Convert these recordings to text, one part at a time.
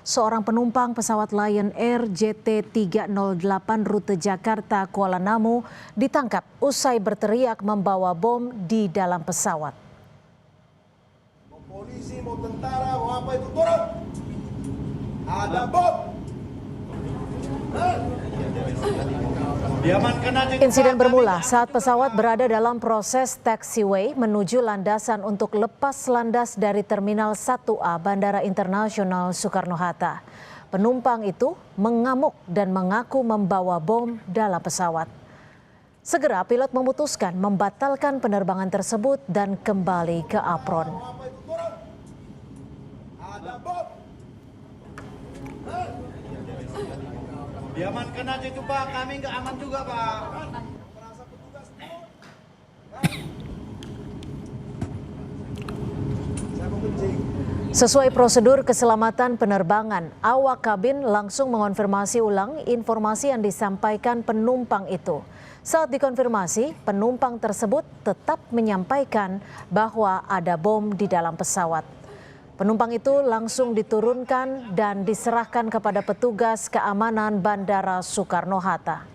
Seorang penumpang pesawat Lion Air JT308 rute Jakarta Kuala Namu ditangkap usai berteriak membawa bom di dalam pesawat. Mau polisi, mau tentara, mau apa itu turun. Ada bom. Insiden bermula saat pesawat berada dalam proses taxiway menuju landasan untuk lepas landas dari Terminal 1A Bandara Internasional Soekarno-Hatta. Penumpang itu mengamuk dan mengaku membawa bom dalam pesawat. Segera pilot memutuskan membatalkan penerbangan tersebut dan kembali ke apron. Ada bom. Diamankan aja itu Pak, kami nggak aman juga Pak. Sesuai prosedur keselamatan penerbangan, awak kabin langsung mengonfirmasi ulang informasi yang disampaikan penumpang itu. Saat dikonfirmasi, penumpang tersebut tetap menyampaikan bahwa ada bom di dalam pesawat. Penumpang itu langsung diturunkan dan diserahkan kepada petugas keamanan Bandara Soekarno-Hatta.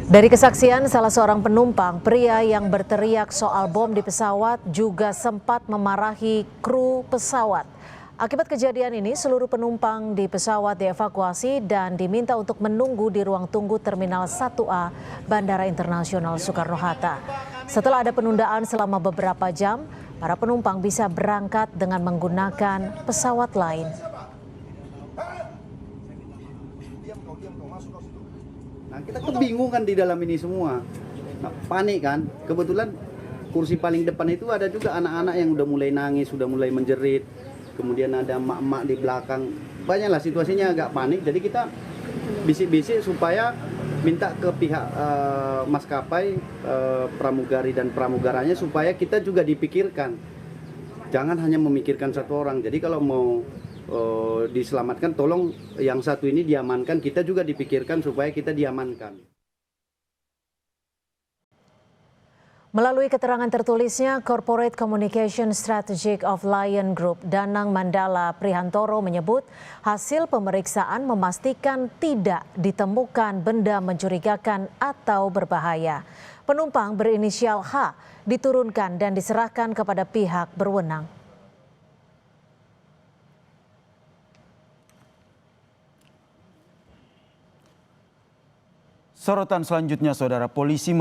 Dari kesaksian salah seorang penumpang, pria yang berteriak soal bom di pesawat juga sempat memarahi kru pesawat. Akibat kejadian ini, seluruh penumpang di pesawat dievakuasi dan diminta untuk menunggu di ruang tunggu Terminal 1A Bandara Internasional Soekarno-Hatta. Setelah ada penundaan selama beberapa jam, para penumpang bisa berangkat dengan menggunakan pesawat lain. Nah, kita kebingungan di dalam ini semua, nah, panik kan. Kebetulan kursi paling depan itu ada juga anak-anak yang udah mulai nangis, sudah mulai menjerit. Kemudian ada emak-emak di belakang. Banyaklah situasinya agak panik. Jadi kita bisik-bisik supaya minta ke pihak maskapai, pramugari dan pramugaranya supaya kita juga dipikirkan. Jangan hanya memikirkan satu orang. Jadi kalau mau diselamatkan, tolong yang satu ini diamankan, kita juga dipikirkan supaya kita diamankan. Melalui keterangan tertulisnya, Corporate Communication Strategic of Lion Group, Danang Mandala Prihantoro menyebut hasil pemeriksaan memastikan tidak ditemukan benda mencurigakan atau berbahaya. Penumpang berinisial H diturunkan dan diserahkan kepada pihak berwenang. Sorotan selanjutnya, saudara, polisi